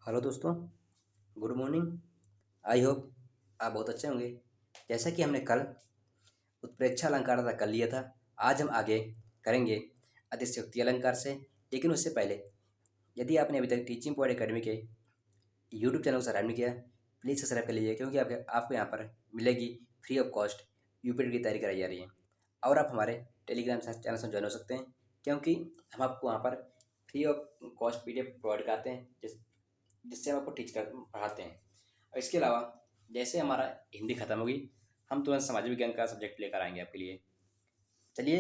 Hello दोस्तों, good morning. I hope आप बहुत अच्छे होंगे। जैसा कि हमने कल उत्प्रेक्षा अलंकार तक कर लिया था, आज हम आगे करेंगे अतिशयोक्ति अलंकार से। लेकिन उससे पहले यदि आपने अभी तक टीचिंग पॉइंट एकेडमी के यूट्यूब चैनल को सब्सक्राइब नहीं किया, प्लीज़ सब्सक्राइब कर लीजिए, क्योंकि आपको यहाँ पर मिलेगी फ्री ऑफ कॉस्ट यूपीटेट की तैयारी कराई जा रही है। और आप हमारे टेलीग्राम चैनल से ज्वाइन हो सकते हैं, क्योंकि हम आपको वहाँ पर free of cost PDF provide कराते हैं जिससे हम आपको टीच कर पढ़ाते हैं। और इसके अलावा जैसे हमारा हिंदी खत्म होगी, हम तुरंत समाज विज्ञान का सब्जेक्ट लेकर आएंगे आपके लिए। चलिए,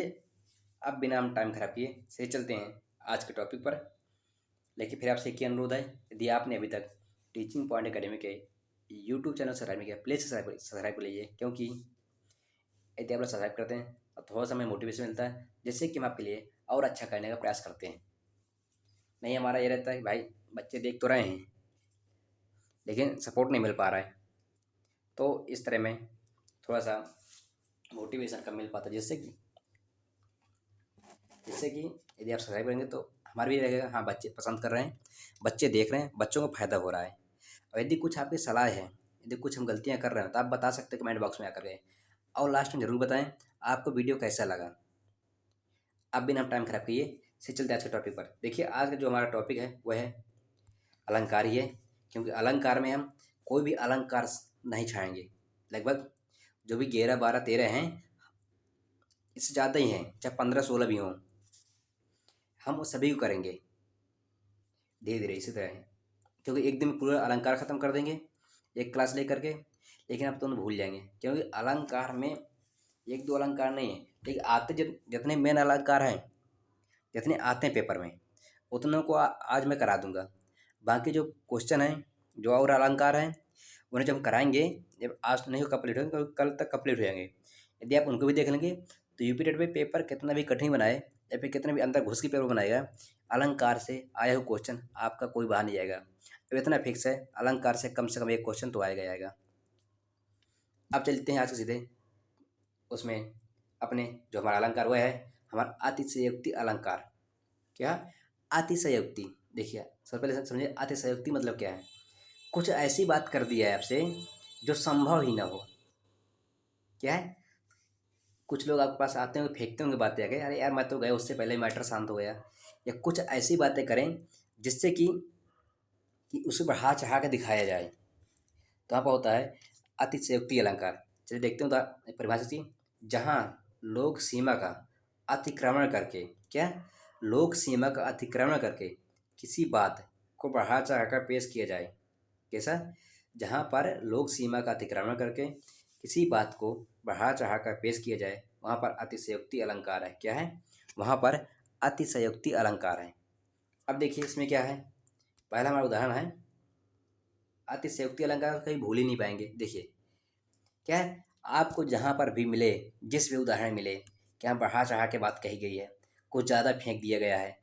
अब बिना हम टाइम खराब किए से चलते हैं आज के टॉपिक पर। लेकिन फिर आपसे एक ही अनुरोध है, यदि आपने अभी तक टीचिंग पॉइंट एकेडमी के यूट्यूब चैनल सब्सक्राइब नहीं किया, प्लीज़ सब्सक्राइब कर लीजिए, क्योंकि यदि आप लोग सब्सक्राइब करते हैं तो थोड़ा सा हमें मोटिवेशन मिलता है, जिससे कि हम आपके लिए और अच्छा करने का प्रयास करते हैं। नहीं, हमारा ये रहता है कि भाई बच्चे देख तो रहे हैं लेकिन सपोर्ट नहीं मिल पा रहा है, तो इस तरह में थोड़ा सा मोटिवेशन कम मिल पाता है, जिससे कि यदि आप सब्सक्राइब करेंगे तो हमारा भी रहेगा, हाँ बच्चे पसंद कर रहे हैं, बच्चे देख रहे हैं, बच्चों को फ़ायदा हो रहा है। और यदि कुछ आपकी सलाह है, यदि कुछ हम गलतियाँ कर रहे हैं, तो आप बता सकते हैं कमेंट बॉक्स में आकर के। और लास्ट में ज़रूर बताएं आपको वीडियो कैसा लगा। अब बिना टाइम खराब किए से चलते आज के टॉपिक पर। देखिए, आज का जो हमारा टॉपिक है वह है अलंकार ही है, क्योंकि अलंकार में हम कोई भी अलंकार नहीं छाएंगे। लगभग जो भी 11, 12, 13 हैं, इससे ज़्यादा ही हैं, चाहे 15, 16 भी हों, हम उस सभी को करेंगे धीरे धीरे इसी तरह है। क्योंकि एक दिन में पूरा अलंकार ख़त्म कर देंगे एक क्लास लेकर के, लेकिन आप तुरंत भूल जाएंगे, क्योंकि अलंकार में एक दो अलंकार नहीं है, लेकिन आते जितने मेन अलंकार हैं, जितने आते हैं पेपर में, उतनों को आज मैं करा दूंगा। बाकी जो क्वेश्चन हैं, जो और अलंकार हैं, उन्हें जब हम कराएंगे, जब आज नहीं हो कंप्लीट होंगे, तो कल तक कंप्लीट हो जाएंगे। यदि आप उनको भी देख लेंगे तो यूपी टेट में पेपर कितना भी कठिन बनाए या फिर कितने भी अंदर घुस के पेपर बनाएगा, अलंकार से आया हुआ क्वेश्चन आपका कोई बाहर नहीं जाएगा। अब इतना फिक्स है, अलंकार से कम एक क्वेश्चन तो आएगा आएगा। अब चलते हैं आज के सीधे उसमें अपने जो हमारा अलंकार वह है हमारा अतिशयोक्ति अलंकार। क्या अतिशयोक्ति? देखिए, सबसे पहले समझिए अतिशयोक्ति मतलब क्या है। कुछ ऐसी बात कर दी है आपसे जो संभव ही ना हो। क्या है? कुछ लोग आपके पास आते होंगे, फेंकते होंगे बातें आके, अरे यार मैं तो गया, उससे पहले मैटर शांत हो गया। या कुछ ऐसी बातें करें जिससे कि उसे बढ़ा चढ़ा के दिखाया जाए, तो यहाँ पर होता है अतिशयोक्ति अलंकार। चलिए देखते हैं परिभाषा की। जहाँ लोक सीमा का अतिक्रमण करके, क्या लोक सीमा का अतिक्रमण करके किसी बात को बढ़ा चढ़ाकर पेश किया जाए। कैसा? जहाँ पर लोक सीमा का अतिक्रमण करके किसी बात को बढ़ा चढ़ाकर पेश किया जाए, वहाँ पर अतिशयोक्ति अलंकार है। क्या है? वहाँ पर अतिशयोक्ति अलंकार है। अब देखिए इसमें क्या है, पहला हमारा उदाहरण है अतिशयोक्ति अलंकार, कहीं भूल ही नहीं पाएंगे। देखिए क्या है, आपको जहाँ पर भी मिले, जिस भी उदाहरण मिले, क्या बढ़ा चढ़ा के बात कही गई है, कुछ ज़्यादा फेंक दिया गया है,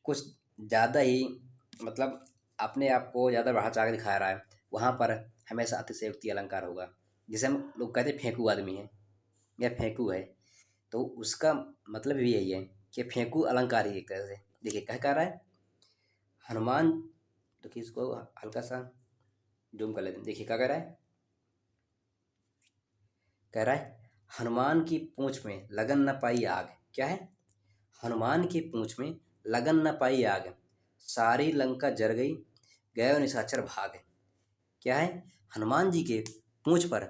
कुछ ज़्यादा ही मतलब अपने आप को ज़्यादा बढ़ा चढ़ा के दिखा रहा है, वहाँ पर हमेशा अतिशयोक्ति अलंकार होगा। जिसे हम लोग कहते हैं फेंकू आदमी है या फेंकू है, तो उसका मतलब भी यही है कि फेंकू अलंकार ही एक तरह से। देखिए कह रहा है हनुमान, देखिए इसको हल्का सा जूम कर लेते हैं। देखिए क्या कह रहा है, कह रहा है हनुमान की पूंछ में लगन न पाई आग। क्या है? हनुमान की पूंछ में लगन न पाई आग, सारी लंका जर गई, गयो निशाचर भाग। क्या है? हनुमान जी के पूंछ पर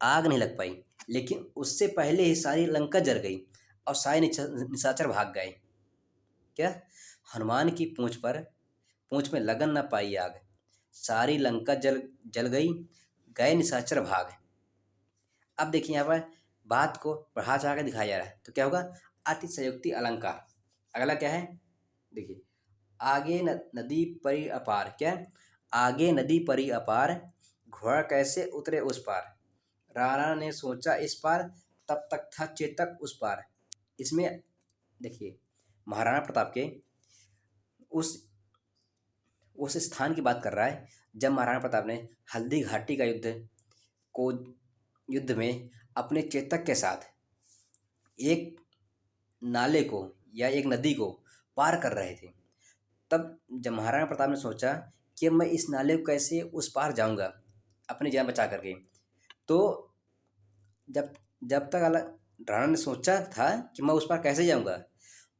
आग नहीं लग पाई, लेकिन उससे पहले ही सारी लंका जर गई और सारे निशाचर भाग गए। क्या? हनुमान की पूंछ में लगन न पाई आग, सारी लंका जल जल गई, गए निशाचर भाग। अब देखिए यहाँ पर बात को बढ़ा चढ़ा के दिखाया जा रहा है, तो क्या होगा? अतिशयोक्ति अलंकार। अगला क्या है? देखिए आगे नदी परी अपार। क्या? आगे नदी परी अपार, घोड़ा कैसे उतरे उस पार, राणा ने सोचा इस पार, तब तक था चेतक उस पार। इसमें देखिए महाराणा प्रताप के उस उस स्थान की बात कर रहा है जब महाराणा प्रताप ने हल्दी घाटी का युद्ध में अपने चेतक के साथ एक नाले को या एक नदी को पार कर रहे थे। तब जब महाराणा प्रताप ने सोचा कि अब मैं इस नाले को कैसे उस पार जाऊँगा अपनी जान बचा करके। तो जब जब तक राणा ने सोचा था कि मैं उस पार कैसे जाऊँगा,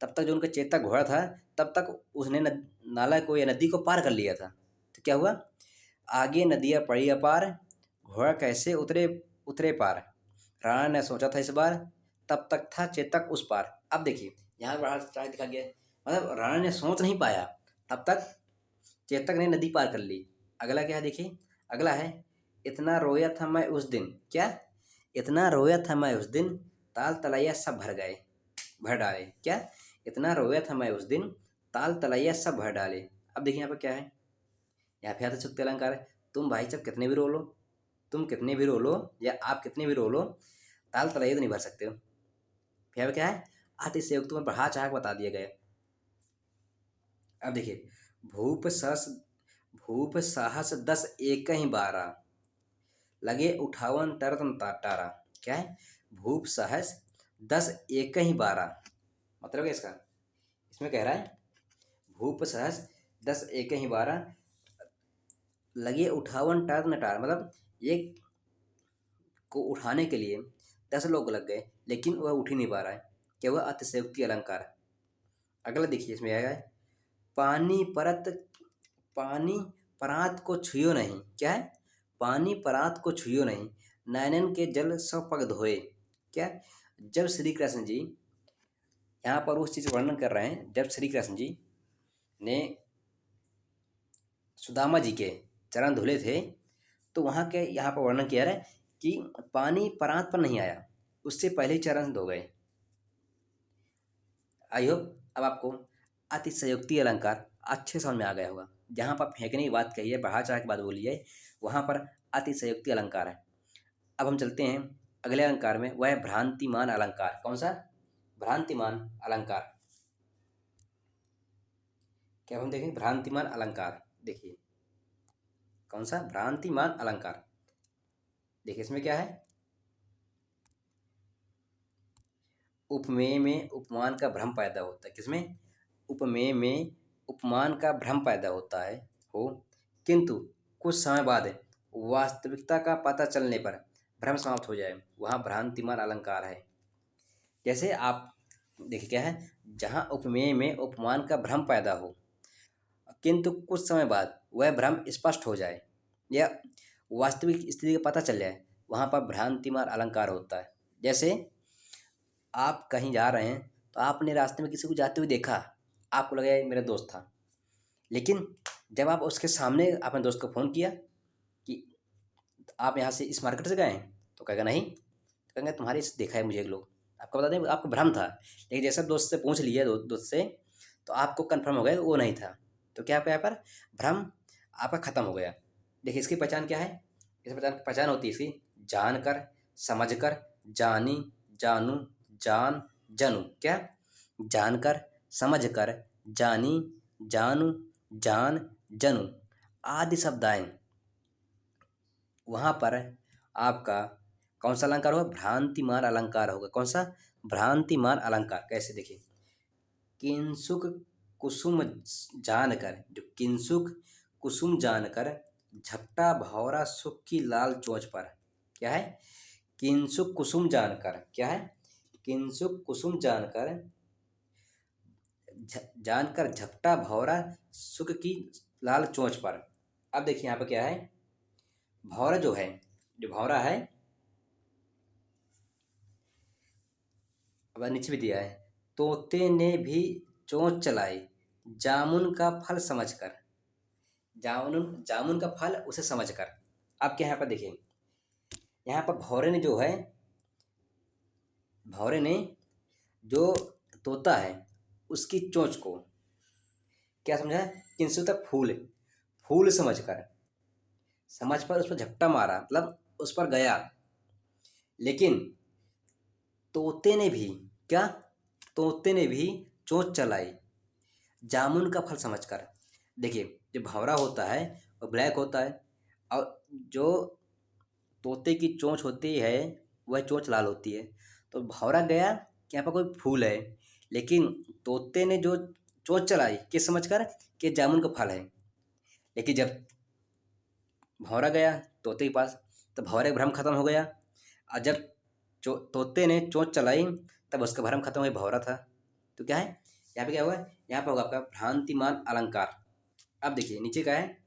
तब तक जो उनका चेता घोड़ा था, तब तक उसने नाला को या नदी को पार कर लिया था। तो क्या हुआ, आगे नदियाँ पड़ी अपार, घोड़ा कैसे उतरे उतरे पार। राणा ने सोचा था इस बार, तब तक था चेतक उस पार। अब देखिए यहाँ पर बड़ा चाय दिखा गया है। मतलब राणा ने सोच नहीं पाया, तब तक चेतक ने नदी पार कर ली। अगला क्या है देखिए, अगला है, इतना रोया था मैं उस दिन, क्या, इतना रोया था मैं उस दिन, ताल तलैया सब भर डाले। क्या, इतना रोया था मैं उस दिन, ताल तलैया सब भर डाले। अब देखिए यहाँ पर क्या है, यहाँ पे आता चुक्ति अलंकार है। तुम भाई साहब कितने भी रो लो, तुम कितने भी रो लो, या आप कितने भी रो लो, ताल तलैया तो नहीं भर सकते हो। फिर क्या है, अतिशयोक्ति में बढ़ा चढ़ा बता दिया गया। अब देखिए, भूप सहस भूप साहस 10 एक ही 12, लगे उठावन तरतन टारा। क्या है, भूप साहस 10 एक ही 12, मतलब क्या इसका, इसमें कह रहा है भूप सहस 10 एक ही 12, लगे उठावन टर्न टार, मतलब एक को उठाने के लिए 10 लोग लग गए, लेकिन वह उठ ही नहीं पा रहा है। क्या हुआ, अतिशयोक्ति अलंकार। अगला देखिए इसमें आएगा, पानी परत पानी परात को छुयो नहीं। क्या है, पानी परात को छुयो नहीं, नैनन के जल सब पग धोए। क्या, जब श्री कृष्ण जी यहाँ पर उस चीज का वर्णन कर रहे हैं, जब श्री कृष्ण जी ने सुदामा जी के चरण धुले थे, तो वहाँ के यहाँ पर वर्णन किया है कि पानी परात पर नहीं आया, उससे पहले ही चरण धो गए। आई होप अब आपको अतिशयोक्ति अलंकार अच्छे समझ में आ गया होगा। जहाँ पर फेंकने की बात कही है, बढ़ा चढ़ा की बात बोली है, वहाँ पर अतिशयोक्ति अलंकार है। अब हम चलते हैं अगले अलंकार में, वह है भ्रांतिमान अलंकार। कौन सा, भ्रांतिमान अलंकार। क्या हम देखेंगे, भ्रांतिमान अलंकार। देखिए कौन सा, भ्रांतिमान अलंकार। देखिए इसमें क्या है, उपमेय में उपमान का भ्रम पैदा होता है। किसमें, उपमेय में उपमान का भ्रम पैदा होता है हो, किंतु कुछ समय बाद वास्तविकता का पता चलने पर भ्रम समाप्त हो जाए, वहाँ भ्रांतिमान अलंकार है। जैसे आप देखिए क्या है, जहाँ उपमेय में उपमान का भ्रम पैदा हो, किंतु कुछ समय बाद वह भ्रम स्पष्ट हो जाए या वास्तविक स्थिति का पता चल जाए, वहाँ पर भ्रांतिमान अलंकार होता है। जैसे आप कहीं जा रहे हैं, तो आपने रास्ते में किसी को जाते हुए देखा, आपको लगा ये मेरा दोस्त था, लेकिन जब आप उसके सामने अपने दोस्त को फ़ोन किया कि आप यहाँ से इस मार्केट से गए हैं, तो कहेगा नहीं, तो कहेंगे तुम्हारे इस देखा है मुझे एक लोग। आपको बता दें आपको भ्रम था, लेकिन जैसे दोस्त से पूछ लिया दोस्त से, तो आपको कन्फर्म हो गया वो नहीं था। तो क्या आपका यहाँ पर भ्रम आपका खत्म हो गया। देखिए इसकी पहचान क्या है, इस पहचान होती है इसकी, जानकर, समझकर, जानी, जानू, जान, जनू। क्या, जानकर, समझकर, जानी, जानू, जान, जनू आदि शब्द आए, वहाँ पर आपका कौन सा अलंकार होगा, भ्रांतिमान अलंकार होगा। कौन सा, भ्रांतिमान अलंकार। कैसे देखिए, किंसुक कुसुम जानकर, जो किंसुक कुसुम जानकर, झपटा भौरा सुख की लाल चोंच पर। क्या है, किंसुक कुसुम जानकर, क्या है, किंसुक कुसुम जानकर, जानकर झपटा भौरा सुख की लाल चोंच पर। अब देखिए यहाँ पर क्या है, भौरा जो है, जो भौरा है, अब नीचे भी दिया है, तोते ने भी चोंच चलाई, जामुन का फल समझकर, जामुन जामुन का फल उसे समझकर। अब क्या यहाँ पर देखिए, यहाँ पर भौरे ने जो है, भौरे ने जो तोता है उसकी चोंच को क्या समझा, किंसु तक फूल, फूल समझकर, समझ पर उस पर झपटा मारा, मतलब उस पर गया, लेकिन तोते ने भी क्या, तोते ने भी चोंच चलाई, जामुन का फल समझकर। देखिए जो भंवरा होता है वो ब्लैक होता है, और जो तोते की चोंच होती है वह चोंच लाल होती है। तो भंवरा गया कि यहाँ पर कोई फूल है, लेकिन तोते ने जो चोंच चलाई किस समझकर कि जामुन का फल है, लेकिन जब भंवरा गया तोते के पास, तो भंवरे का भ्रम खत्म हो गया। और जब तोते ने चोंच चलाई, तब उसका भ्रम खत्म हो गया, भंवरा था। तो क्या है यहाँ पे, क्या हुआ, यहाँ पर होगा आपका भ्रांतिमान अलंकार। अब देखिए नीचे क्या है,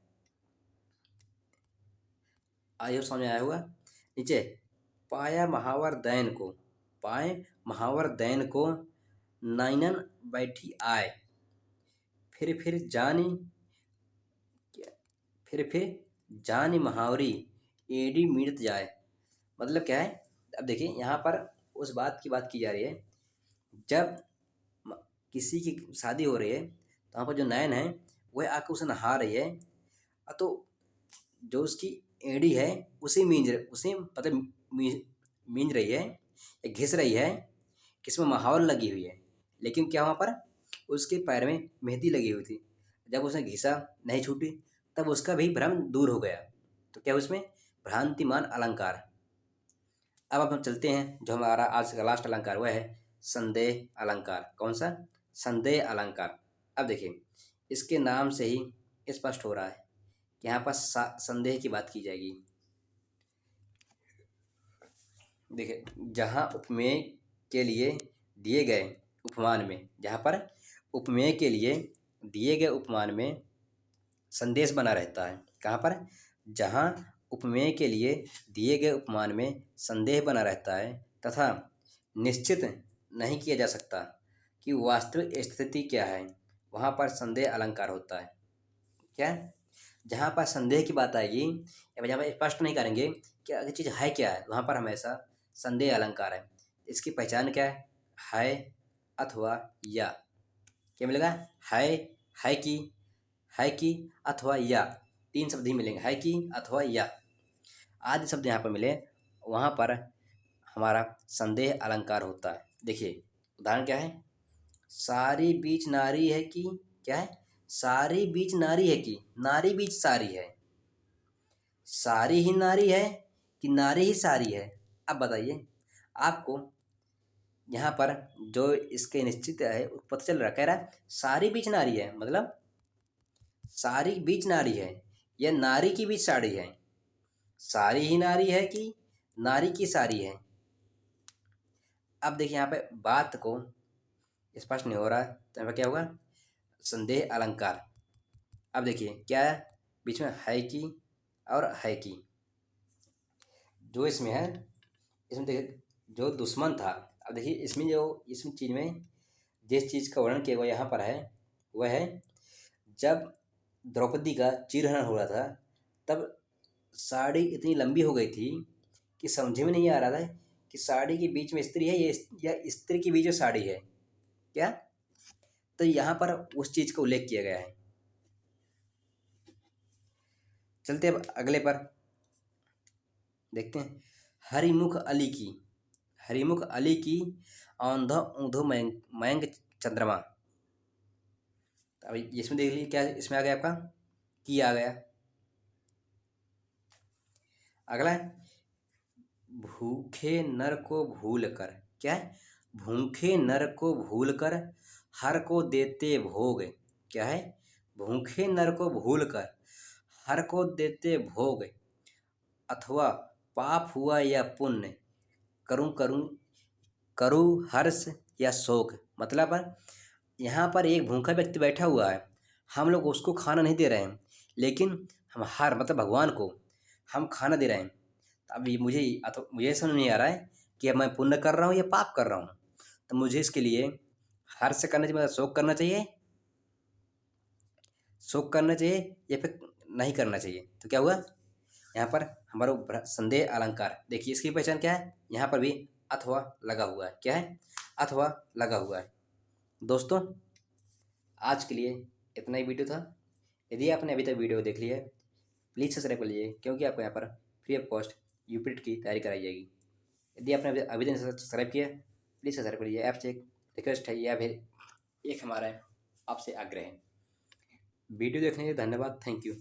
आइए समझ में आया होगा। नीचे पाया महावर दैन को, पाए महावर दैन को, नाइनन बैठी आए, फिर जानी, फिर जानी महावरी, एडी मीड़त जाए। मतलब क्या है, अब देखिए यहाँ पर उस बात की जा रही है, जब किसी की शादी हो रही है तो वहाँ पर जो नैन है वह आकर उसे नहा रही है, तो जो उसकी एड़ी है उसे मतलब मींज रही है या घिस रही है, किसमें महावर लगी हुई है। लेकिन क्या वहाँ पर उसके पैर में मेहंदी लगी हुई थी, जब उसने घिसा नहीं छूटी, तब उसका भी भ्रम दूर हो गया। तो क्या उसमें भ्रांतिमान अलंकार। अब हम चलते हैं, जो हमारा आज का लास्ट अलंकार वह है संदेह अलंकार। कौन सा, संदेह अलंकार। अब देखिए इसके नाम से ही स्पष्ट हो रहा है कि यहाँ पर संदेह की बात की जाएगी। देखिए जहाँ उपमेय के लिए दिए गए उपमान में, जहाँ पर उपमेय के लिए दिए गए उपमान में संदेश बना रहता है, कहाँ पर, जहाँ उपमेय के लिए दिए गए उपमान में संदेह बना रहता है तथा निश्चित नहीं किया जा सकता कि वास्तविक स्थिति क्या है, वहाँ पर संदेह अलंकार होता है। क्या, जहाँ पर संदेह की बात आएगी या जहाँ पर स्पष्ट नहीं करेंगे कि अगर चीज़ है क्या है, वहाँ पर हमेशा संदेह अलंकार है। इसकी पहचान क्या है अथवा या। क्या मिलेगा, है कि अथवा या, तीन शब्द ही मिलेंगे, है कि अथवा या। आदि शब्द यहाँ पर मिले, वहाँ पर हमारा संदेह अलंकार होता है। देखिए उदाहरण क्या है, सारी बीच नारी है कि, क्या है, सारी बीच नारी है कि नारी बीच सारी है, सारी ही नारी है कि नारी ही सारी है। अब बताइए आपको यहाँ पर जो इसके निश्चित है पता चल रहा, कह रहा है सारी बीच नारी है, मतलब सारी बीच नारी है या नारी की बीच साड़ी है, सारी ही नारी है कि नारी की सारी है। अब देखिए यहाँ पे बात को स्पष्ट नहीं हो रहा है, तो यहाँ पे क्या होगा, संदेह अलंकार। अब देखिए क्या है, बीच में है कि और है कि, जो इसमें है, इसमें देखिए जो दुश्मन था। अब देखिए इसमें चीज़ में जिस चीज़ का वर्णन किया हुआ यहाँ पर है वह है, जब द्रौपदी का चीरहरण हो रहा था, तब साड़ी इतनी लंबी हो गई थी कि समझ में नहीं आ रहा था कि साड़ी के बीच में स्त्री है या स्त्री के बीच में साड़ी है क्या। तो यहाँ पर उस चीज़ का उल्लेख किया गया है। चलते अब अगले पर देखते हैं, हरिमुख अली की, हरिमुख अली की, औंधा ऊंधो मयंक चंद्रमा। अब इसमें देख लीजिए क्या इसमें आ गया, आपका की आ गया। अगला है, भूखे नर को भूल कर, क्या है, भूखे नर को भूल कर हर को देते भोग। क्या है, भूखे नर को भूल कर हर को देते भोग, अथवा पाप हुआ या पुण्य, करूं करूं करूं हर्ष या शोक। मतलब यहाँ पर एक भूखा व्यक्ति बैठा हुआ है, हम लोग उसको खाना नहीं दे रहे हैं, लेकिन हम हर मतलब भगवान को हम खाना दे रहे हैं। अब ये मुझे समझ नहीं आ रहा है कि अब मैं पुण्य कर रहा हूँ या पाप कर रहा हूँ। तो मुझे इसके लिए हर्ष करना चाहिए, मतलब शोक करना चाहिए, शोक करना चाहिए या फिर नहीं करना चाहिए। तो क्या हुआ यहाँ पर हमारा संदेह अलंकार। देखिए इसकी पहचान क्या है, यहाँ पर भी अथवा लगा हुआ है। क्या है, अथवा लगा हुआ है। दोस्तों आज के लिए इतना ही वीडियो था। यदि आपने अभी तक वीडियो देख लिया है, प्लीज़ सब्सक्राइब कर लीजिए, क्योंकि आपको यहाँ पर फ्री ऑफ कॉस्ट यूपीटेट की तैयारी कराई जाएगी। यदि आपने अभी तक सब्सक्राइब किया, प्लीज़ सब्सक्राइब कर लीजिए। आपसे एक रिक्वेस्ट है या फिर एक हमारा आपसे आग्रह है। वीडियो देखने के लिए धन्यवाद, थैंक यू।